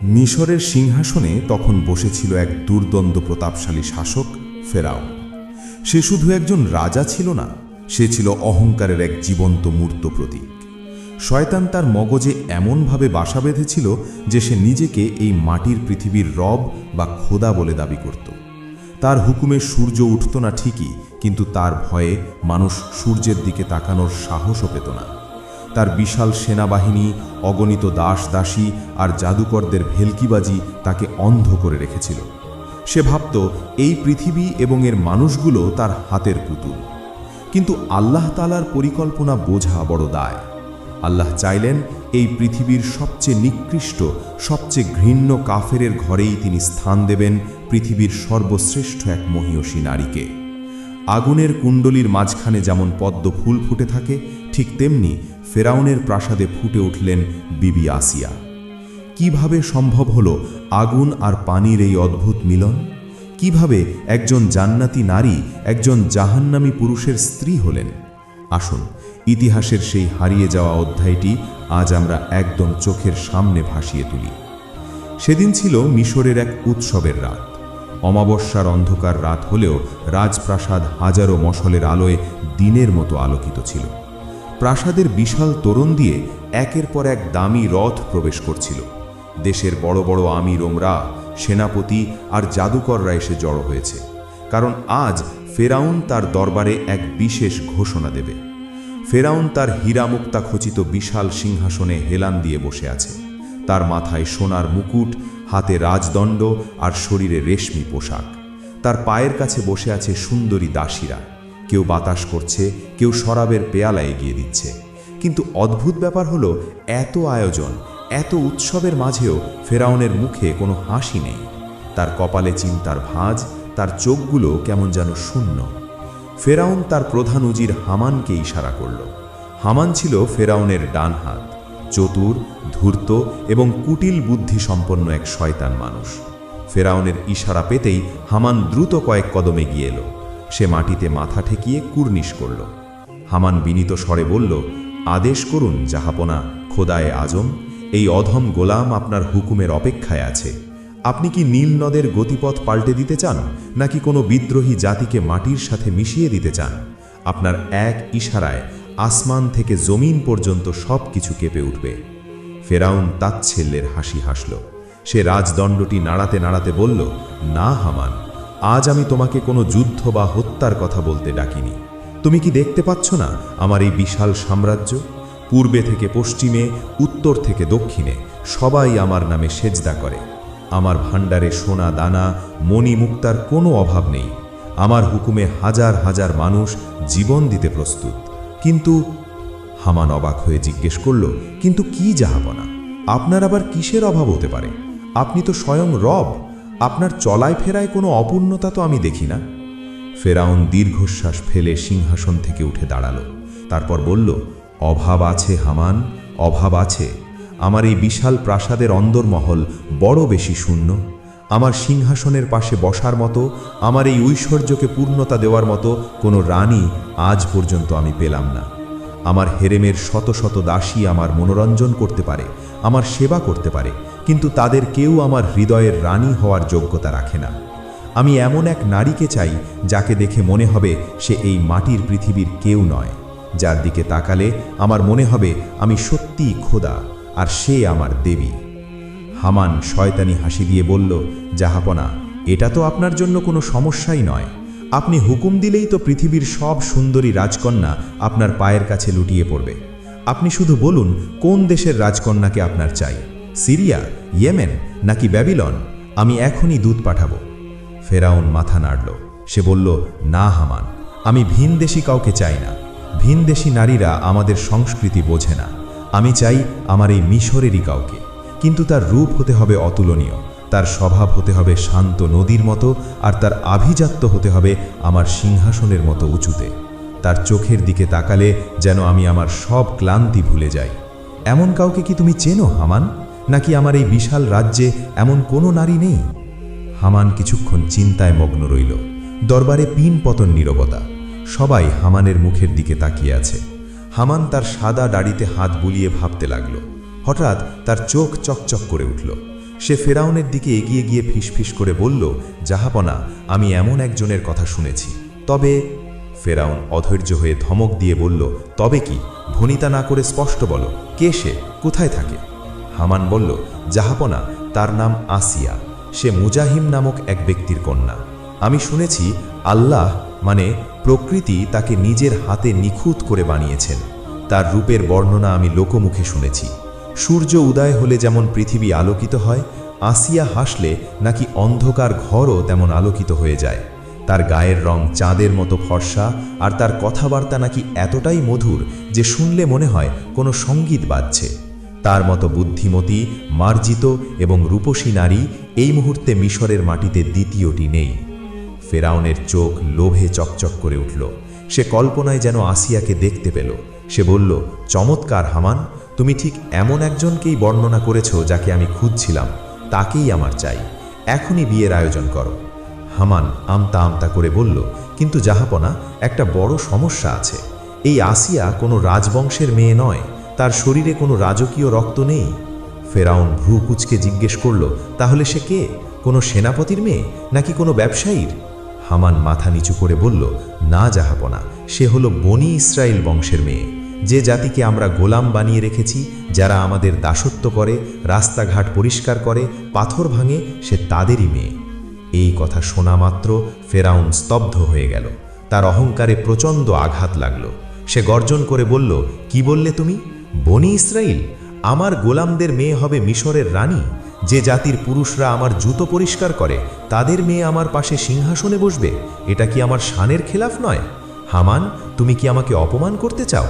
মিশরের সিংহাসনে তখন বসেছিল এক দুর্দ্বন্দ্ব প্রতাপশালী শাসক ফেরাউন। সে শুধু একজন রাজা ছিল না, সে ছিল অহংকারের এক জীবন্ত মূর্ত প্রতীক। শয়তান তার মগজে এমনভাবে বাসা বেঁধেছিল যে সে নিজেকে এই মাটির পৃথিবীর রব বা খোদা বলে দাবি করত। তার হুকুমে সূর্য উঠত না ঠিকই, কিন্তু তার ভয়ে মানুষ সূর্যের দিকে তাকানোর সাহসও পেত না। তার বিশাল সেনাবাহিনী, অগণিত দাস দাসী আর জাদুকরদের ভেলকিবাজি তাকে অন্ধ করে রেখেছিল। সে ভাবত এই পৃথিবী এবং এর মানুষগুলো তার হাতের পুতুল। কিন্তু আল্লাহ তাআলার পরিকল্পনা বোঝা বড় দায়। আল্লাহ চাইলেন এই পৃথিবীর সবচেয়ে নিকৃষ্ট, সবচেয়ে ঘৃণ্য কাফেরের ঘরেই তিনি স্থান দেবেন পৃথিবীর সর্বশ্রেষ্ঠ এক মহীয়সী নারীকে। আগুনের কুণ্ডলীর মাঝখানে যেমন পদ্ম ফুল ফুটে থাকে, ঠিক তেমনি ফেরাউনের প্রাসাদে ফুটে উঠলেন বিবি আসিয়া। কিভাবে সম্ভব হলো আগুন আর পানির এই অদ্ভুত মিলন? কিভাবে একজন জান্নাতি নারী একজন জাহান্নামী পুরুষের স্ত্রী হলেন? আসুন, ইতিহাসের সেই হারিয়ে যাওয়া অধ্যায়টি আজ আমরা একদম চোখের সামনে ভাসিয়ে তুলি। সেদিন ছিল মিশরের এক উৎসবের রাত। অমাবস্যার অন্ধকার রাত হলেও রাজপ্রাসাদ হাজারো মশালের আলোয় দিনের মতো আলোকিত ছিল। প্রাসাদের বিশাল তোরণ দিয়ে একের পর এক দামি রথ প্রবেশ করছিল। দেশের বড় বড় আমির ওমরা, সেনাপতি আর জাদুকররা এসে জড়ো হয়েছে, কারণ আজ ফেরাউন তার দরবারে এক বিশেষ ঘোষণা দেবে। ফেরাউন তার হীরামুক্তা খচিত বিশাল সিংহাসনে হেলান দিয়ে বসে আছে। তার মাথায় সোনার মুকুট, হাতে রাজদণ্ড আর শরীরে রেশমি পোশাক। তার পায়ের কাছে বসে আছে সুন্দরী দাসীরা। কেউ বাতাস করছে, কেউ শরাবের পেয়ালা এগিয়ে দিচ্ছে। কিন্তু অদ্ভুত ব্যাপার হলো, এত আয়োজন, এত উৎসবের মাঝেও ফেরাউনের মুখে কোনো হাসি নেই। তার কপালে চিন্তার ভাঁজ, তার চোখগুলো কেমন যেন শূন্য। ফেরাউন তার প্রধান উজির হামানকে ইশারা করল। হামান ছিল ফেরাউনের ডান হাত, চতুর, ধূর্ত এবং কুটিল বুদ্ধি সম্পন্ন এক শয়তান মানুষ। ফেরাউনের ইশারা পেতেই হামান দ্রুত কয়েক কদম এগিয়ে এলো। সে মাটিতে মাথা ঠেকিয়ে কুর্নিশ করল। হামান বিনীত স্বরে বলল, আদেশ করুন জাহাপনা খোদায়ে আজম, এই অধম গোলাম আপনার হুকুমের অপেক্ষায় আছে। আপনি কি নীল নদের গতিপথ পাল্টে দিতে চান, নাকি কোনো বিদ্রোহী জাতিকে মাটির সাথে মিশিয়ে দিতে চান? আপনার এক ইশারায় আসমান থেকে জমিন পর্যন্ত সব কিছু কেঁপে উঠবে। ফেরাউন তাচ্ছিল্যের হাসি হাসল। সে রাজদণ্ডটি নাড়াতে নাড়াতে বলল, না হামান, আজ আমি তোমাকে কোনো যুদ্ধ বা হত্যার কথা বলতে ডাকিনি। তুমি কি দেখতে পাচ্ছ না আমার এই বিশাল সাম্রাজ্য? পূর্বে থেকে পশ্চিমে, উত্তর থেকে দক্ষিণে সবাই আমার নামে সেজদা করে। আমার ভাণ্ডারে সোনা দানা, মণি মুক্তার কোনো অভাব নেই। আমার হুকুমে হাজার হাজার মানুষ জীবন দিতে প্রস্তুত। কিন্তু হামান অবাক হয়ে জিজ্ঞেস করল, কিন্তু কি জাহাপনা, আপনার আবার কিসের অভাব হতে পারে? আপনি তো স্বয়ং রব। আপনার চলায় ফেরায় কোনো অপূর্ণতা তো আমি দেখি না। ফেরাউন দীর্ঘশ্বাস ফেলে সিংহাসন থেকে উঠে দাঁড়ালো। তারপর বলল, অভাব আছে হামান, অভাব আছে। আমার এই বিশাল প্রাসাদের অন্দরমহল বড় বেশি শূন্য। আমার সিংহাসনের পাশে বসার মতো, আমার এই ঐশ্বর্যকে পূর্ণতা দেওয়ার মতো কোনো রানী আজ পর্যন্ত আমি পেলাম না। আমার হেরেমের শত শত দাসী আমার মনোরঞ্জন করতে পারে, আমার সেবা করতে পারে, কিন্তু তাদের কেউ আমার হৃদয়ের রানী হওয়ার যোগ্যতা রাখে না। আমি এমন এক নারীকে চাই যাকে দেখে মনে হবে সে এই মাটির পৃথিবীর কেউ নয়, যার দিকে তাকালে আমার মনে হবে আমি সত্যিই খোদা আর সে আমার দেবী। হামান শয়তানি হাসি দিয়ে বলল, জাহাপনা, এটা তো আপনার জন্য কোনো সমস্যাই নয়। আপনি হুকুম দিলেই তো পৃথিবীর সব সুন্দরী রাজকন্যা আপনার পায়ের কাছে লুটিয়ে পড়বে। আপনি শুধু বলুন কোন দেশের রাজকন্যাকে আপনার চাই, সিরিয়া, ইয়েমেন নাকি ব্যাবিলন? আমি এখনই দূত পাঠাবো। ফেরাউন মাথা নাড়ল। সে বলল, না হামান, আমি ভিনদেশী কাউকে চাই না। ভিনদেশী নারীরা আমাদের সংস্কৃতি বোঝে না। আমি চাই আমার এই মিশরেরই কাউকে, কিন্তু তার রূপ হতে হবে অতুলনীয়, তার স্বভাব হতে হবে শান্ত নদীর মতো, আর তার আভিজাত্য হতে হবে আমার সিংহাসনের মতো উঁচুতে। তার চোখের দিকে তাকালে যেন আমি আমার সব ক্লান্তি ভুলে যাই। এমন কাউকে কি তুমি চেনো হামান? নাকি আমার এই বিশাল রাজ্যে এমন কোনো নারী নেই? হামান কিছুক্ষণ চিন্তায় মগ্ন রইল। দরবারে পিন পতন নীরবতা। সবাই হামানের মুখের দিকে তাকিয়ে আছে। হামান তার সাদা দাড়িতে হাত বুলিয়ে ভাবতে লাগল। হঠাৎ তার চোখ চকচক করে উঠল। সে ফেরাউনের দিকে এগিয়ে গিয়ে ফিসফিস করে বলল, জাহাপনা, আমি এমন একজনের কথা শুনেছি। তবে ফেরাউন অধৈর্য হয়ে ধমক দিয়ে বলল, তবে কি? ভনিতা না করে স্পষ্ট বলো, কে সে, কোথায় থাকে? হামান বলল, জাহাপনা, তার নাম আসিয়া। সে মুজাহিম নামক এক ব্যক্তির কন্যা। আমি শুনেছি আল্লাহ মানে প্রকৃতি তাকে নিজের হাতে নিখুঁত করে বানিয়েছেন। তার রূপের বর্ণনা আমি লোকমুখে শুনেছি। সূর্য উদয় হলে যেমন পৃথিবী আলোকিত হয়, আসিয়া হাসলে নাকি অন্ধকার ঘরও তেমন আলোকিত হয়ে যায়। তার গায়ের রং চাঁদের মতো ফর্সা, আর তার কথাবার্তা নাকি এতটাই মধুর যে শুনলে মনে হয় কোনো সঙ্গীত বাজছে। তার মতো বুদ্ধিমতী, মার্জিত এবং রূপসী নারী এই মুহূর্তে মিশরের মাটিতে দ্বিতীয়টি নেই। ফেরাউনের চোখ লোভে চকচক করে উঠল। সে কল্পনায় যেন আসিয়াকে দেখতে পেল। সে বলল, চমৎকার হামান, তুমি ঠিক এমন একজনকেই বর্ণনা করেছ যাকে আমি খুঁজছিলাম। তাকেই আমার চাই। এখনই বিয়ের আয়োজন করো। হামান আমতা আমতা করে বলল, কিন্তু জাহাপনা, একটা বড় সমস্যা আছে। এই আসিয়া কোনো রাজবংশের মেয়ে নয়, তার শরীরে কোনো রাজকীয় রক্ত নেই। ফেরাউন ভ্রু কুঁচকে জিজ্ঞেস করল, তাহলে সে কে? কোনো সেনাপতির মেয়ে নাকি কোনো ব্যবসায়ীর? হামান মাথা নিচু করে বলল, না জাহাপনা, সে হলো বনি ইসরায়েল বংশের মেয়ে। যে জাতিকে আমরা গোলাম বানিয়ে রেখেছি, যারা আমাদের দাসত্ব করে, রাস্তাঘাট পরিষ্কার করে, পাথর ভাঙে, সে তাদেরই মেয়ে। এই কথা শোনা মাত্র ফেরাউন স্তব্ধ হয়ে গেল। তার অহংকারে প্রচণ্ড আঘাত লাগল। সে গর্জন করে বলল, কি বললে তুমি? বনি ইসরায়েল? আমার গোলামদের মেয়ে হবে মিশরের রানী? যে জাতির পুরুষরা আমার জুতো পরিষ্কার করে, তাদের মেয়ে আমার পাশে সিংহাসনে বসবে? এটা কি আমার শানের খেলাফ নয়? হামান, তুমি কি আমাকে অপমান করতে চাও?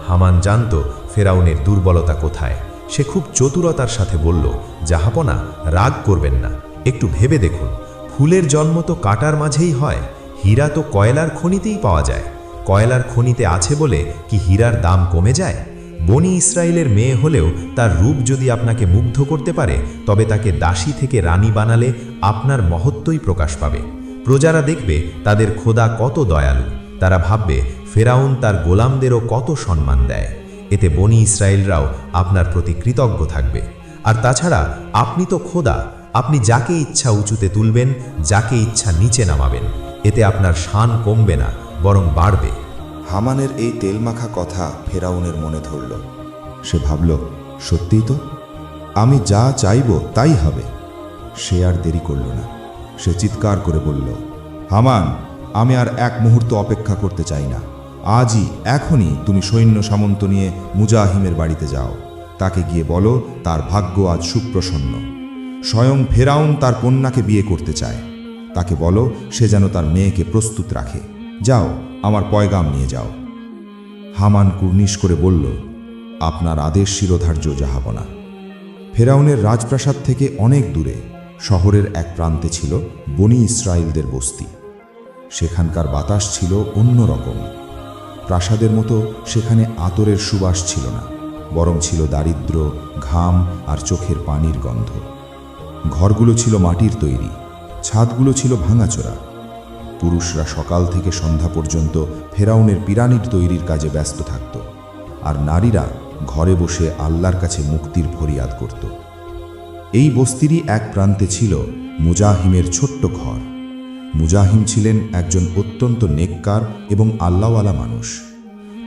হামান জানত ফেরাউনের দুর্বলতা কোথায়। সে খুব চতুরতার সাথে বলল, জাহাপনা, রাগ করবেন না, একটু ভেবে দেখুন। ফুলের জন্ম তো কাঁটার মাঝেই হয়। হীরা তো কয়লার খনিতেই পাওয়া যায়। কয়লার খনিতে আছে বলে কি হীরার দাম কমে যায়? বনি ইসরায়েলের মেয়ে হলেও তার রূপ যদি আপনাকে মুগ্ধ করতে পারে, তবে তাকে দাসী থেকে রানী বানালে আপনার মহত্বই প্রকাশ পাবে। প্রজারা দেখবে তাদের খোদা কত দয়ালু। তারা ভাববে ফেরাউন তার গোলামদেরও কত সম্মান দেয়। এতে বনি ইসরায়েলরাও আপনার প্রতি কৃতজ্ঞ থাকবে। আর তাছাড়া আপনি তো খোদা, আপনি যাকে ইচ্ছা উঁচুতে তুলবেন, যাকে ইচ্ছা নিচে নামাবেন। এতে আপনার শান কমবে না, বরং বাড়বে। হামানের এই তেলমাখা কথা ফেরাউনের মনে ধরল। সে ভাবল, সত্যিই তো, আমি যা চাইব তাই হবে। সে আর দেরি করল না। সে চিৎকার করে বলল, হামান, আমি আর এক মুহূর্ত অপেক্ষা করতে চাই না। আজই, এখনই তুমি সৈন্য সামন্ত নিয়ে মুজাহিমের বাড়িতে যাও। তাকে গিয়ে বলো তার ভাগ্য আজ সুপ্রসন্ন। স্বয়ং ফেরাউন তার কন্যাকে বিয়ে করতে চায়। তাকে বলো সে যেন তার মেয়েকে প্রস্তুত রাখে। যাও, আমার পয়গাম নিয়ে যাও। হামান কুর্নিশ করে বলল, আপনার আদেশ শিরোধার্য জাহাপনা। ফেরাউনের রাজপ্রাসাদ থেকে অনেক দূরে শহরের এক প্রান্তে ছিল বনি ইসরায়েলদের বস্তি। সেখানকার বাতাস ছিল অন্যরকম। প্রাসাদের মতো সেখানে আতরের সুবাস ছিল না, বরং ছিল দারিদ্র্য, ঘাম আর চোখের পানির গন্ধ। ঘরগুলো ছিল মাটির তৈরি, ছাদগুলো ছিল ভাঙাচোরা। পুরুষরা সকাল থেকে সন্ধ্যা পর্যন্ত ফেরাউনের পিরামিড তৈরির কাজে ব্যস্ত থাকত, আর নারীরা ঘরে বসে আল্লাহর কাছে মুক্তির ফরিয়াদ করত। এই বস্তিরই এক প্রান্তে ছিল মুজাহিমের ছোট্ট ঘর। মুজাহিম ছিলেন একজন অত্যন্ত নেককার এবং আল্লাহওয়ালা মানুষ।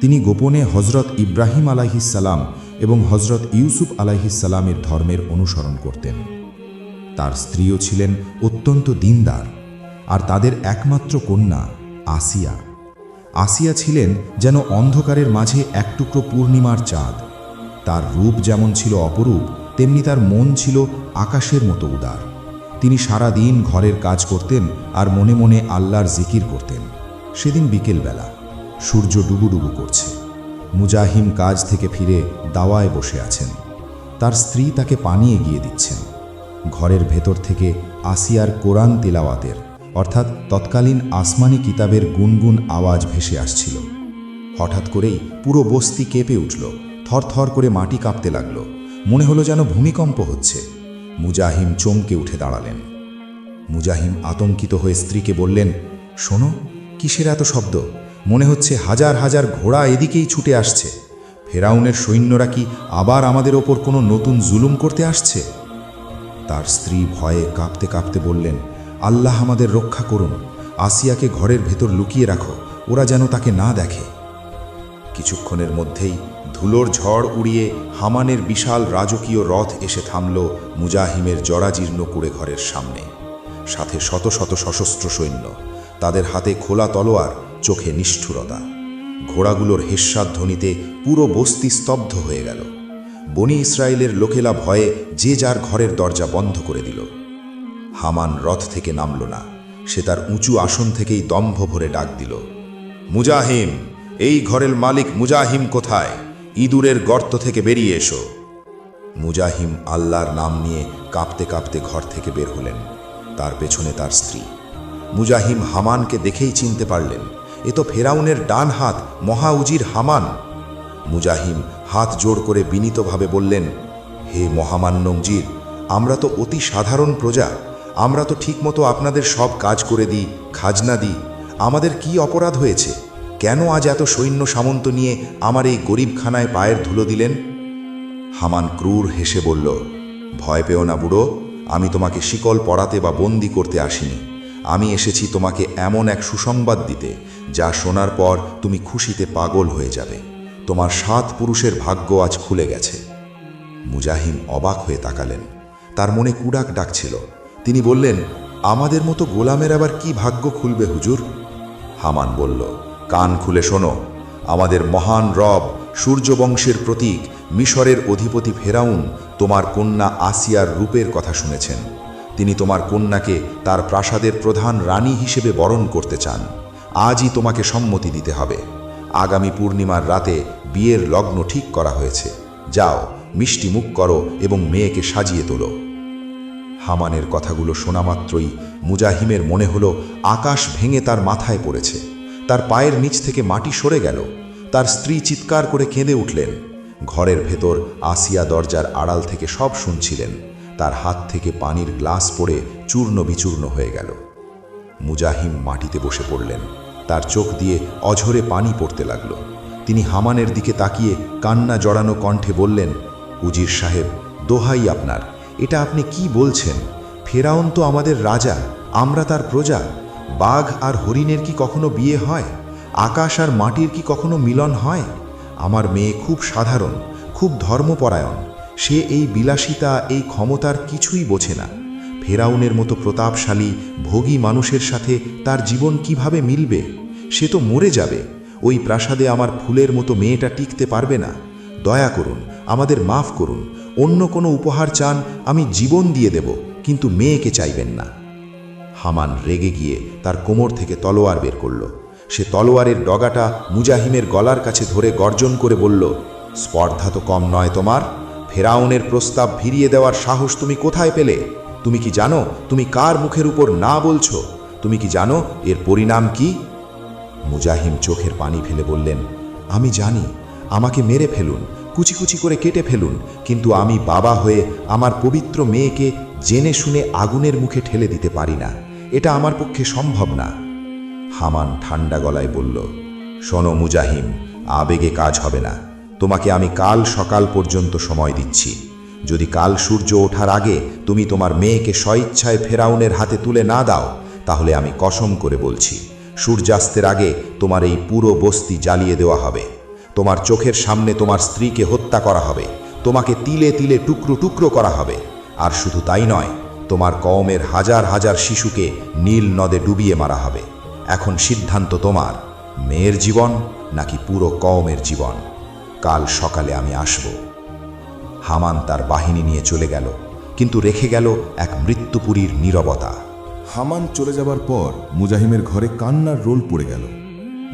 তিনি গোপনে হজরত ইব্রাহিম আলাইহিসসালাম এবং হজরত ইউসুফ আলাইহিসসালামের ধর্মের অনুসরণ করতেন। তার স্ত্রীও ছিলেন অত্যন্ত দিনদার, আর তাদের একমাত্র কন্যা আসিয়া। আসিয়া ছিলেন যেন অন্ধকারের মাঝে এক টুকরো পূর্ণিমার চাঁদ। তার রূপ যেমন ছিল অপরূপ, তেমনি তার মন ছিল আকাশের মতো উদার। তিনি সারা দিন ঘরের কাজ করতেন আর মনে মনে আল্লাহর জিকির করতেন। সেদিন বিকেলবেলা সূর্য ডুবুডুবু করছে। মুজাহিম কাজ থেকে ফিরে দাওয়ায় বসে আছেন। তার স্ত্রী তাকে পানি এগিয়ে দিচ্ছেন। ঘরের ভেতর থেকে আসিয়ার কোরআন তিলাওয়াতের অর্থাৎ তৎকালীন আসমানি কিতাবের গুনগুন আওয়াজ ভেসে আসছিল। হঠাৎ করেই পুরো বস্তি কেঁপে উঠল। থরথর করে মাটি কাঁপতে লাগল। মনে হলো যেন ভূমিকম্প হচ্ছে। মুজাহিম চমকে উঠে দাঁড়ালেন। মুজাহিম আতঙ্কিত হয়ে স্ত্রীকে বললেন, শোনো, কিসের এত শব্দ? মনে হচ্ছে হাজার হাজার ঘোড়া এদিকেই ছুটে আসছে। ফেরাউনের সৈন্যরা কি আবার আমাদের ওপর কোনো নতুন জুলুম করতে আসছে? তার স্ত্রী ভয়ে কাঁপতে কাঁপতে বললেন, আল্লাহ আমাদের রক্ষা করুন, আসিয়াকে ঘরের ভেতর লুকিয়ে রাখো, ওরা যেন তাকে না দেখে। কিছুক্ষণের মধ্যেই ধুলোর ঝড় উড়িয়ে হামানের বিশাল রাজকীয় রথ এসে থামল মুজাহিমের জরাজীর্ণ কুড়ে ঘরের সামনে। সাথে শত শত সশস্ত্র সৈন্য, তাদের হাতে খোলা তলোয়ার, চোখে নিষ্ঠুরতা। ঘোড়াগুলোর হেস্যাদ ধ্বনিতে পুরো বস্তি স্তব্ধ হয়ে গেল। বনি ইসরায়েলের লোকেলা ভয়ে যে যার ঘরের দরজা বন্ধ করে দিল। হামান রথ থেকে নামল না, সে তার উঁচু আসন থেকেই দম্ভ ভরে ডাক দিল, মুজাহিম, এই ঘরের মালিক মুজাহিম কোথায়? ইঁদুরের গর্ত থেকে বেরিয়ে এসো। মুজাহিম আল্লাহর নাম নিয়ে কাঁপতে কাঁপতে ঘর থেকে বের হলেন, তার পেছনে তার স্ত্রী। মুজাহিম হামানকে দেখেই চিনতে পারলেন, এ তো ফেরাউনের ডান হাত মহা উজির হামান। মুজাহিম হাত জোড় করে বিনীতভাবে বললেন, হে মহামান্য উজির, আমরা তো অতি সাধারণ প্রজা, আমরা তো ঠিকমতো আপনাদের সব কাজ করে দিই, খাজনা দিই। আমাদের কি অপরাধ হয়েছে? কেন আজ এত সৈন্য সামন্ত নিয়ে আমার এই গরিবখানায় পায়ের ধুলো দিলেন? হামান ক্রূর হেসে বলল, ভয় পেও না বুড়ো, আমি তোমাকে শিকল পরাতে বা বন্দি করতে আসিনি। আমি এসেছি তোমাকে এমন এক সুসংবাদ দিতে, যা শোনার পর তুমি খুশিতে পাগল হয়ে যাবে। তোমার 7 পুরুষের ভাগ্য আজ খুলে গেছে। মুজাহিম অবাক হয়ে তাকালেন, তার মনে কুডাক ডাকছিল। তিনি বললেন, আমাদের মতো গোলামের আবার কি ভাগ্য খুলবে হুজুর? হামান বলল, কান খুলে শোনো, আমাদের মহান রব, সূর্যবংশের প্রতীক, মিশরের অধিপতি ফেরাউন তোমার কন্যা আসিয়ার রূপের কথা শুনেছেন। তিনি তোমার কন্যাকে তার প্রাসাদের প্রধান রানী হিসেবে বরণ করতে চান। আজই তোমাকে সম্মতি দিতে হবে। আগামী পূর্ণিমার রাতে বিয়ের লগ্ন ঠিক করা হয়েছে। যাও, মিষ্টি মুখ করো এবং মেয়েকে সাজিয়ে তোলো। হামানের কথাগুলো শোনা মাত্রই মুজাহিমের মনে হলো আকাশ ভেঙে তার মাথায় পড়েছে। তার পায়ের নিচ থেকে মাটি সরে গেল। তার স্ত্রী চিৎকার করে কেঁদে উঠলেন। ঘরের ভেতর আসিয়া দরজার আড়াল থেকে সব শুনছিলেন। তার হাত থেকে পানির গ্লাস পড়ে চূর্ণ বিচূর্ণ হয়ে গেল। মুজাহিম মাটিতে বসে পড়লেন, তার চোখ দিয়ে অঝরে পানি পড়তে লাগল। তিনি হামানের দিকে তাকিয়ে কান্না জড়ানো কণ্ঠে বললেন, উজির সাহেব, দোহাই আপনার, এটা আপনি কি বলছেন? ফেরাউন তো আমাদের রাজা, আমরা তার প্রজা। বাঘ আর হরিণের কি কখনো বিয়ে হয়? আকাশ আর মাটির কি কখনো মিলন হয়? আমার মেয়ে খুব সাধারণ, খুব ধর্মপরায়ণ। সে এই বিলাসিতা, এই ক্ষমতার কিছুই বোঝে না। ফেরাউনের মতো প্রতাপশালী ভোগী মানুষের সাথে তার জীবন কিভাবে মিলবে? সে তো মরে যাবে। ওই প্রাসাদে আমার ফুলের মতো মেয়েটা টিকতে পারবে না। দয়া করুন, আমাদের মাফ করুন। অন্য কোনো উপহার চান, আমি জীবন দিয়ে দেব, কিন্তু মেয়েকে চাইবেন না। হামান রেগে গিয়ে তার কোমর থেকে তলোয়ার বের করল। সে তলোয়ারের ডগাটা মুজাহিমের গলার কাছে ধরে গর্জন করে বলল, স্পর্ধা তো কম নয় তোমার? ফেরাউনের প্রস্তাব ফিরিয়ে দেওয়ার সাহস তুমি কোথায় পেলে? তুমি কি জানো তুমি কার মুখের উপর না বলছো? তুমি কি জানো এর পরিণাম কি? মুজাহিম চোখের পানি ফেলে বললেন, আমি জানি, আমাকে মেরে ফেলুন, কুচি কুচি করে কেটে ফেলুন, কিন্তু আমি বাবা হয়ে আমার পবিত্র মেয়েকে জেনে শুনে আগুনের মুখে ঠেলে দিতে পারি না। এটা আমার পক্ষে সম্ভব না। হামান ঠান্ডা গলায় বলল, শোনো মুজাহিম, আবেগে কাজ হবে না। তোমাকে আমি কাল সকাল পর্যন্ত সময় দিচ্ছি। যদি কাল সূর্য ওঠার আগে তুমি তোমার মেয়েকে স্বইচ্ছায় ফেরাউনের হাতে তুলে না দাও, তাহলে আমি কসম করে বলছি, সূর্যাস্তের আগে তোমার এই পুরো বস্তি জ্বালিয়ে দেওয়া হবে। তোমার চোখের সামনে তোমার স্ত্রীকে হত্যা করা হবে, তোমাকে তিলে তিলে টুকরো টুকরো করা হবে। আর শুধু তাই নয়, তোমার কওমের হাজার হাজার শিশুকে নীল নদে ডুবিয়ে মারা হবে। এখন সিদ্ধান্ত তোমার, মেয়ের জীবন নাকি পুরো কওমের জীবন। কাল সকালে আমি আসব। হামান তার বাহিনী নিয়ে চলে গেল, কিন্তু রেখে গেল এক মৃত্যুপুরীর নীরবতা। হামান চলে যাবার পর মুজাহিমের ঘরে কান্নার রোল পড়ে গেল।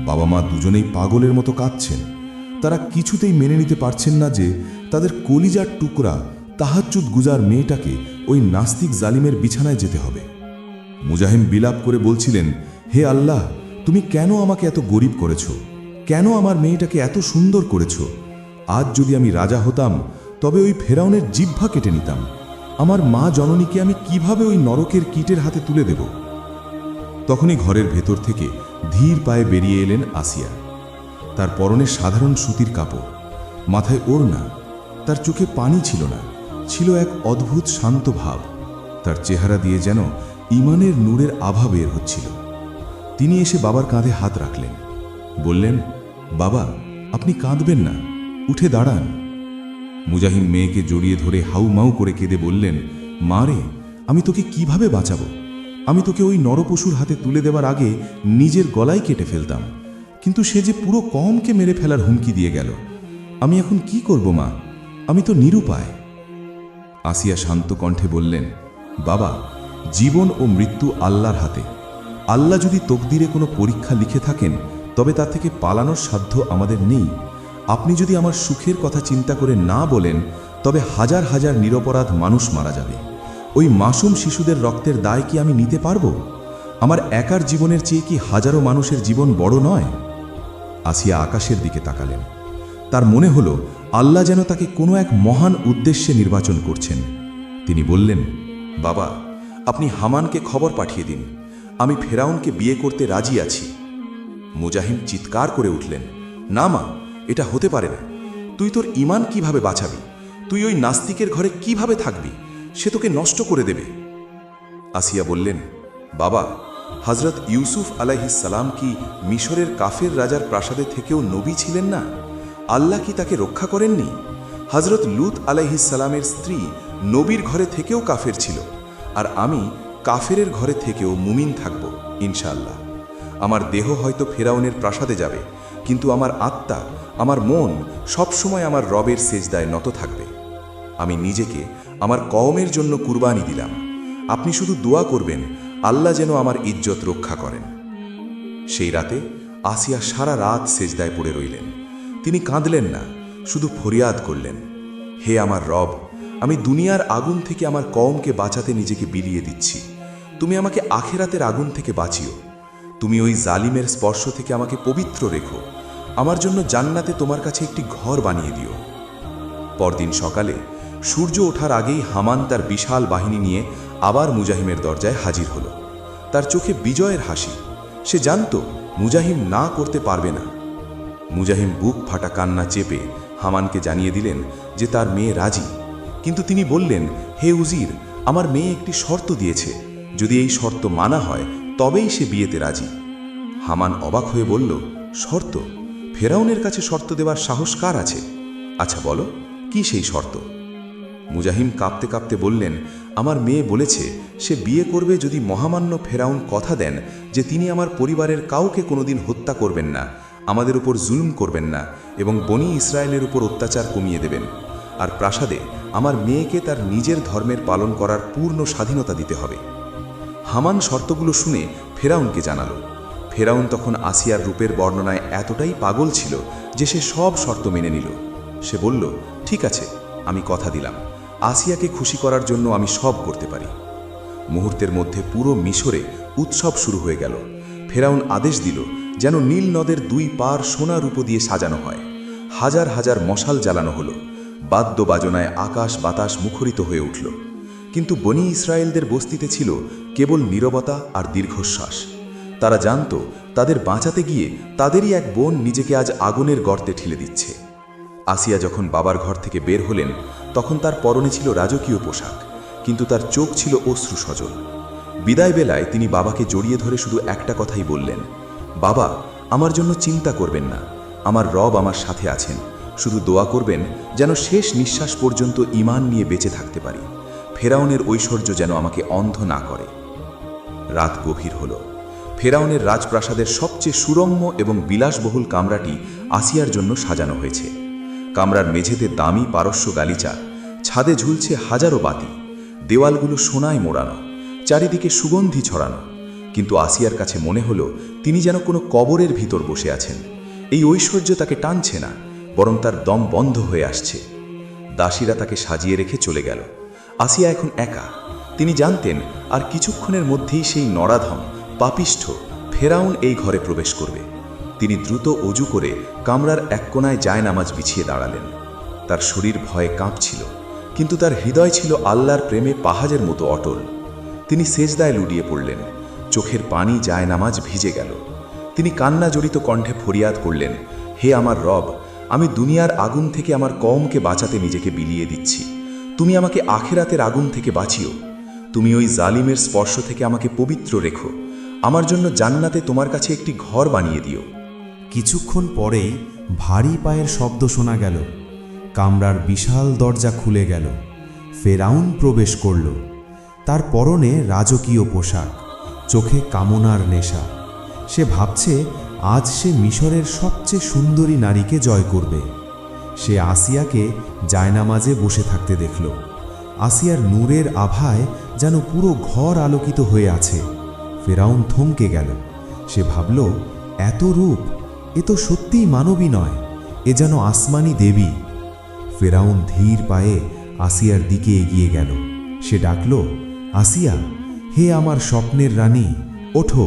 বাবা মা দুজনেই পাগলের মতো কাঁদছেন। তারা কিছুতেই মেনে নিতে পারছেন না যে তাদের কলিজার টুকরা তাহাজ্জুদ গুজার মেয়েটাকে ওই নাস্তিক জালিমের বিছানায় যেতে হবে। মুজাহিম বিলাপ করে বলছিলেন, হে আল্লাহ, তুমি কেন আমাকে এত গরিব করেছ? কেন আমার মেয়েটাকে এত সুন্দর করেছ? আজ যদি আমি রাজা হতাম, তবে ওই ফেরাউনের জিহ্বা কেটে নিতাম। আমার মা জননীকে আমি কিভাবে ওই নরকের কীটের হাতে তুলে দেব? তখনই ঘরের ভেতর থেকে ধীর পায়ে বেরিয়ে এলেন আসিয়া। তার পরনে সাধারণ সুতির কাপড়, মাথায় ওড়না। তার চোখে পানি ছিল না, ছিল এক অদ্ভুত শান্ত ভাব। তার চেহারা দিয়ে যেন ঈমানের নূরের আভা বের হচ্ছিল। তিনি এসে বাবার কাঁধে হাত রাখলেন, বললেন, বাবা, আপনি কাঁদবেন না, উঠে দাঁড়ান। মুজাহিম মেয়েকে জড়িয়ে ধরে হাউমাউ করে কেঁদে বললেন, মা রে, আমি তোকে কিভাবে বাঁচাবো? আমি তোকে ওই নরপশুর হাতে তুলে দেওয়ার আগে নিজের গলায় কেটে ফেলতাম, কিন্তু সে যে পুরো কমকে মেরে ফেলার হুমকি দিয়ে গেল। আমি এখন কি করব মা? আমি তো নিরুপায়। আসিয়া শান্ত কণ্ঠে বললেন, বাবা, জীবন ও মৃত্যু আল্লাহর হাতে। আল্লাহ যদি তকদিরে কোনো পরীক্ষা লিখে থাকেন, তবে তা থেকে পালানোর সাধ্য আমাদের নেই। আপনি যদি আমার সুখের কথা চিন্তা করে না বলেন, তবে হাজার হাজার নিরপরাধ মানুষ মারা যাবে। ওই মাসুম শিশুদের রক্তের দায় কি আমি নিতে পারবো? আমার একার জীবনের চেয়ে কি হাজারো মানুষের জীবন বড় নয়? আসিয়া আকাশের দিকে তাকালেন। তার মনে হলো আল্লাহ যেন তাকে কোনো এক মহান উদ্দেশ্যে নির্বাচন করছেন। তিনি বললেন, বাবা, আপনি হামানকে খবর পাঠিয়ে দিন, আমি ফেরাউনকে বিয়ে করতে রাজি আছি। মুজাহিম চিৎকার করে উঠলেন, না মা, এটা হতে পারে না। তুই তোর ঈমান কিভাবে বাঁচাবি? তুই ওই নাস্তিকের ঘরে কিভাবে থাকবি? সে তোকে নষ্ট করে দেবে। আসিয়া বললেন, বাবা, হযরত ইউসুফ আলাইহিস সালাম কি মিশরের কাফের রাজার প্রাসাদে থেকেও নবী ছিলেন না? আল্লাহ কি তাকে রক্ষা করেননি? হযরত লূত আলাইহিস সালামের স্ত্রী নবীর ঘরে থেকেও কাফের ছিল, আর আমি কাফেরের ঘরে থেকেও মুমিন থাকব ইনশাআল্লাহ। আমার দেহ হয়তো ফেরাউনের প্রাসাদে যাবে, কিন্তু আমার আত্মা, আমার মন সবসময় আমার রবের সেজদায় নত থাকবে। আমি নিজেকে আমার কওমের জন্য কুরবানি দিলাম। আপনি শুধু দোয়া করবেন আল্লাহ যেন আমার ইজ্জত রক্ষা করেন। সেই রাতে আসিয়া সারা রাত সেজদায় পড়ে রইলেন। তিনি কাঁদলেন না, শুধু ফরিয়াদ করলেন, হে আমার রব, আমি দুনিয়ার আগুন থেকে আমার কওমকে বাঁচাতে নিজেকে বিলিয়ে দিচ্ছি। তুমি আমাকে আখেরাতের আগুন থেকে বাঁচিও। তুমি ওই জালিমের স্পর্শ থেকে আমাকে পবিত্র রেখো। আমার জন্য জান্নাতে তোমার কাছে একটি ঘর বানিয়ে দিও। পরদিন সকালে সূর্য ওঠার আগেই হামান তার বিশাল বাহিনী নিয়ে আবার মুজাহিমের দরজায় হাজির হলো। তার চোখে বিজয়ের হাসি। সে জানত মুজাহিম না করতে পারবে না। মুজাহিম বুক ফাটা কান্না চেপে হামানকে জানিয়ে দিলেন যে তার মেয়ে রাজি, কিন্তু তিনি বললেন, হে উজির, আমার মেয়ে একটি শর্ত দিয়েছে, যদি এই শর্ত মানা হয় তবেই সে বিয়েতে রাজি। হামান অবাক হয়ে বলল, শর্ত? ফেরাউনের কাছে শর্ত দেওয়ার সাহস কার আছে? আচ্ছা বলো, কি সেই শর্ত? মুজাহিম কাঁপতে কাঁপতে বললেন, আমার মেয়ে বলেছে সে বিয়ে করবে যদি মহামান্য ফেরাউন কথা দেন যে তিনি আমার পরিবারের কাউকে কোনোদিন হত্যা করবেন না, আমাদের উপর জুলুম করবেন না এবং বনি ইসরায়েলের উপর অত্যাচার কমিয়ে দেবেন, আর প্রাসাদে আমার মেয়েকে তার নিজের ধর্মের পালন করার পূর্ণ স্বাধীনতা দিতে হবে। হামান শর্তগুলো শুনে ফেরাউনকে জানালো। ফেরাউন তখন আসিয়ার রূপের বর্ণনায় এতটাই পাগল ছিল যে সে সব শর্ত মেনে নিল। সে বলল, ঠিক আছে, আমি কথা দিলাম, আসিয়াকে খুশি করার জন্য আমি সব করতে পারি। মুহূর্তের মধ্যে পুরো মিশরে উৎসব শুরু হয়ে গেল। ফেরাউন আদেশ দিল যেন নীল নদের দুই পার সোনা রূপো দিয়ে সাজানো হয়। হাজার হাজার মশাল জ্বালানো হলো। বাদ্য বাজনায় আকাশ বাতাস মুখরিত হয়ে উঠল। কিন্তু বনি ইসরায়েলদের বস্তিতে ছিল কেবল নীরবতা আর দীর্ঘশ্বাস। তারা জানত তাদের বাঁচাতে গিয়ে তাদেরই এক বোন নিজেকে আজ আগুনের গর্তে ঠেলে দিচ্ছে। আসিয়া যখন বাবার ঘর থেকে বের হলেন, তখন তার পরনে ছিল রাজকীয় পোশাক, কিন্তু তার চোখ ছিল অশ্রু সজল। বিদায় বেলায় তিনি বাবাকে জড়িয়ে ধরে শুধু একটা কথাই বললেন, বাবা, আমার জন্য চিন্তা করবেন না, আমার রব আমার সাথে আছেন। শুধু দোয়া করবেন যেন শেষ নিঃশ্বাস পর্যন্ত ঈমান নিয়ে বেঁচে থাকতে পারি। ফেরাউনের ঐশ্বর্য যেন আমাকে অন্ধ না করে। রাত গভীর হল। ফেরাউনের রাজপ্রাসাদের সবচেয়ে সুরম্য এবং বিলাসবহুল কামরাটি আসিয়ার জন্য সাজানো হয়েছে। কামরার মেঝেতে দামি পারস্য গালিচা, ছাদে ঝুলছে হাজারো বাতি, দেওয়ালগুলো সোনায় মোড়ানো, চারিদিকে সুগন্ধি ছড়ানো। কিন্তু আসিয়ার কাছে মনে হলো তিনি যেন কোনো কবরের ভিতর বসে আছেন। এই ঐশ্বর্য তাকে টানছে না, বরং তার দম বন্ধ হয়ে আসছে। দাসীরা তাকে সাজিয়ে রেখে চলে গেল। আসিয়া এখন একা। তিনি জানতেন আর কিছুক্ষণের মধ্যেই সেই নরাধম পাপিষ্ঠ ফেরাউন এই ঘরে প্রবেশ করবে। তিনি দ্রুত অজু করে কামরার এক কোণায় জায়নামাজ বিছিয়ে দাঁড়ালেন। তার শরীর ভয়ে কাঁপছিল, কিন্তু তার হৃদয় ছিল আল্লাহর প্রেমে পাহাড়ের মতো অটল। তিনি সেজদায় লুটিয়ে পড়লেন। চোখের পানি জায়নামাজ ভিজে গেল। তিনি কান্না জড়িত কণ্ঠে ফরিয়াদ করলেন, হে আমার রব, আমি দুনিয়ার আগুন থেকে আমার কওমকে বাঁচাতে নিজেকে বিলিয়ে দিচ্ছি। তুমি আমাকে আখিরাতের আগুন থেকে বাঁচিও। তুমি ওই জালিমের স্পর্শ থেকে আমাকে পবিত্র রেখো। আমার জন্য জান্নাতে তোমার কাছে একটি ঘর বানিয়ে দিও। কিছুক্ষণ পরেই ভারী পায়ের শব্দ শোনা গেল। কামরার বিশাল দরজা খুলে গেল। ফেরাউন প্রবেশ করল। তার পরনে রাজকীয় পোশাক, চোখে কামনার নেশা। সে ভাবছে আজ সে মিশরের সবচেয়ে সুন্দরী নারীকে জয় করবে। সে আসিয়াকে জায়নামাজে বসে থাকতে দেখল। আসিয়ার নূরের আভায় যেন পুরো ঘর আলোকিত হয়ে আছে। ফেরাউন থমকে গেল। সে ভাবল, এত রূপ, এ তো সত্যিই মানবী নয়, এ যেন আসমানি দেবী। ফেরাউন ধীর পায়ে আসিয়ার দিকে এগিয়ে গেল। সে ডাকল, আসিয়া, হে আমার স্বপ্নের রানী, ওঠো।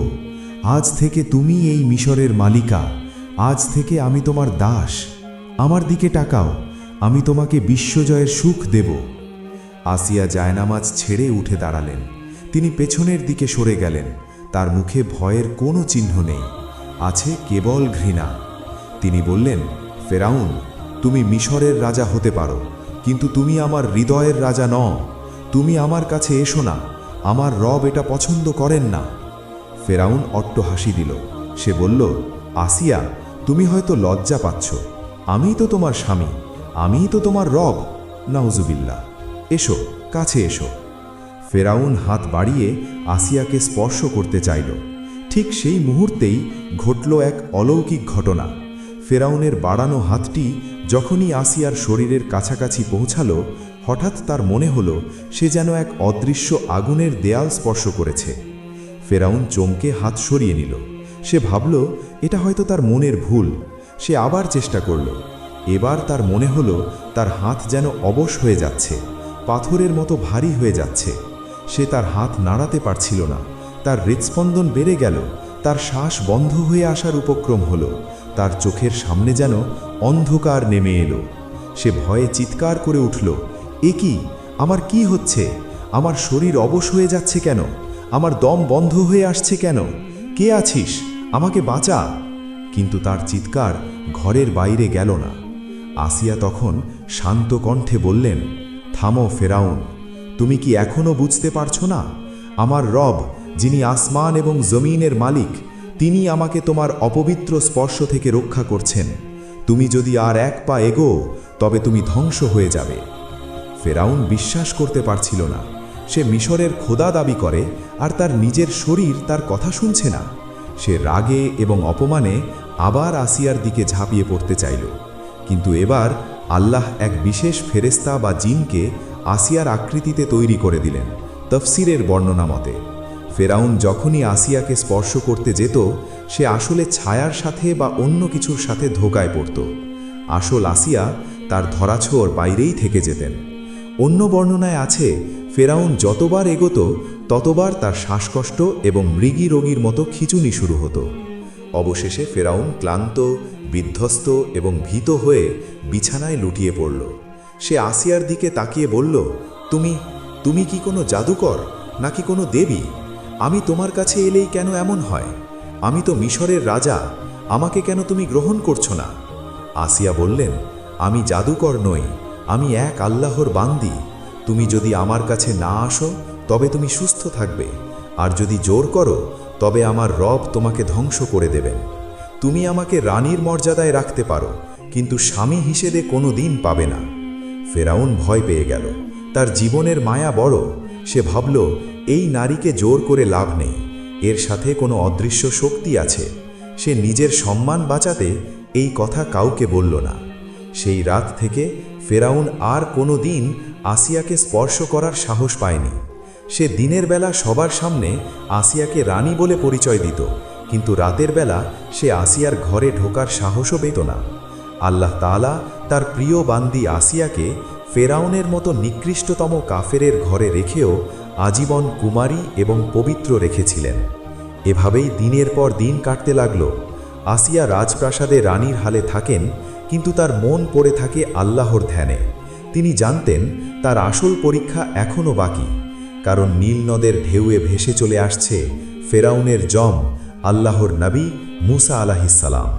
আজ থেকে তুমি এই মিশরের মালিকা। আজ থেকে আমি তোমার দাস। আমার দিকে তাকাও, আমি তোমাকে বিশ্বজয়ের সুখ দেব। আসিয়া জায়নামাজ ছেড়ে উঠে দাঁড়ালেন। তিনি পেছনের দিকে সরে গেলেন। তার মুখে ভয়ের কোনো চিহ্ন নেই, আছে কেবল ঘৃণা। তিনি বললেন, ফেরাউন, তুমি মিশরের রাজা হতে পারো, কিন্তু তুমি আমার হৃদয়ের রাজা নও। তুমি আমার কাছে এসো না, আমার রব এটা পছন্দ করেন না। ফেরাউন অট্ট হাসি দিল। সে বলল, আসিয়া, তুমি হয়তো লজ্জা পাচ্ছ। আমিই তো তোমার স্বামী, আমিই তো তোমার রব। নাউজুবিল্লাহ, এসো, কাছে এসো। ফেরাউন হাত বাড়িয়ে আসিয়াকে স্পর্শ করতে চাইল। ঠিক সেই মুহূর্তেই ঘটল এক অলৌকিক ঘটনা। ফেরাউনের বাড়ানো হাতটি যখনই আসিয়ার শরীরের কাছাকাছি পৌঁছালো, হঠাৎ তার মনে হলো সে যেন এক অদৃশ্য আগুনের দেয়াল স্পর্শ করেছে। ফেরাউন চমকে হাত সরিয়ে নিল। সে ভাবল, এটা হয়তো তার মনের ভুল। সে আবার চেষ্টা করল। এবার তার মনে হলো তার হাত যেন অবশ হয়ে যাচ্ছে, পাথরের মতো ভারী হয়ে যাচ্ছে। সে তার হাত নাড়াতে পারছিল না। তার হৃৎস্পন্দন বেড়ে গেল। তার শ্বাস বন্ধ হয়ে আসার উপক্রম হলো। তার চোখের সামনে যেন অন্ধকার নেমে এলো। সে ভয়ে চিৎকার করে উঠল, এ কি, আমার কি হচ্ছে? আমার শরীর অবশ হয়ে যাচ্ছে কেন? আমার দম বন্ধ হয়ে আসছে কেন? কে আছিস? আমাকে বাঁচা। কিন্তু তার চিৎকার ঘরের বাইরে গেল না। আসিয়া তখন শান্ত কণ্ঠে বললেন, থামো ফেরাউন, তুমি কি এখনো বুঝতে পারছো না? আমার রব, যিনি আসমান এবং জমিনের মালিক, তিনি আমাকে তোমার অপবিত্র স্পর্শ থেকে রক্ষা করছেন। তুমি যদি আর এক পা এগো, তবে তুমি ধ্বংস হয়ে যাবে। ফেরাউন বিশ্বাস করতে পারছিল না। সে মিশরের খোদা দাবি করে, আর তার নিজের শরীর তার কথা শুনছে না। সে রাগে এবং অপমানে আবার আসিয়ার দিকে ঝাঁপিয়ে পড়তে চাইল। কিন্তু এবার আল্লাহ এক বিশেষ ফেরেশতা বা জিনকে আসিয়ার আকৃতিতে তৈরি করে দিলেন। তফসিরের বর্ণনা মতে, ফেরাউন যখনই আসিয়াকে স্পর্শ করতে যেত, সে আসলে ছায়ার সাথে বা অন্য কিছুর সাথে ধোকায় পড়ত। আসল আসিয়া তার ধরাছোঁয়ার বাইরেই থেকে যেতেন। অন্য বর্ণনায় আছে, ফেরাউন যতবার এগোত ততবার তার শ্বাসকষ্ট এবং মৃগী রোগীর মতো খিঁচুনি শুরু হতো। অবশেষে ফেরাউন ক্লান্ত, বিধ্বস্ত এবং ভীত হয়ে বিছানায় লুটিয়ে পড়ল। সে আসিয়ার দিকে তাকিয়ে বলল, তুমি কি কোনো জাদুকর নাকি কোনো দেবী? আমি তোমার কাছে এলেই কেন এমন হয়? আমি তো মিশরের রাজা, আমাকে কেন তুমি গ্রহণ করছো না? আসিয়া বললেন, আমি জাদুকর নই, আমি এক আল্লাহর বান্দি। তুমি যদি আমার কাছে না আসো তবে তুমি সুস্থ থাকবে, আর যদি জোর করো তবে আমার রব তোমাকে ধ্বংস করে দেবেন। তুমি আমাকে রানীর মর্যাদায় রাখতে পারো, কিন্তু স্বামী হিসেবে কোনো দিন পাবে না। ফেরাউন ভয় পেয়ে গেল। তার জীবনের মায়া বড়। সে ভাবল, এই নারীকে জোর করে লাভ নেই, এর সাথে কোনো অদৃশ্য শক্তি আছে। সে নিজের সম্মান বাঁচাতে এই কথা কাউকে বলল না। সেই রাত থেকে ফেরাউন আর কোনো দিন আসিয়াকে স্পর্শ করার সাহস পায়নি। সে দিনের বেলা সবার সামনে আসিয়াকে রানী বলে পরিচয় দিত, কিন্তু রাতের বেলা সে আসিয়ার ঘরে ঢোকার সাহসও পেত না। আল্লাহ তাআলা তার প্রিয় বান্দি আসিয়াকে ফেরাউনের মতো নিকৃষ্টতম কাফেরের ঘরে রেখেও আজীবন কুমারী এবং পবিত্র রেখেছিলেন। এভাবেই দিনের পর দিন কাটতে লাগল। আসিয়া রাজপ্রাসাদে রানীর হালে থাকেন, কিন্তু তার মন পড়ে থাকে আল্লাহর ধ্যানে। তিনি জানতেন তার আসল পরীক্ষা এখনও বাকি, কারণ নীল নদের ঢেউয়ে ভেসে চলে আসছে ফেরাউনের জম, আল্লাহর নবী মুসা আলাইহিস সালাম।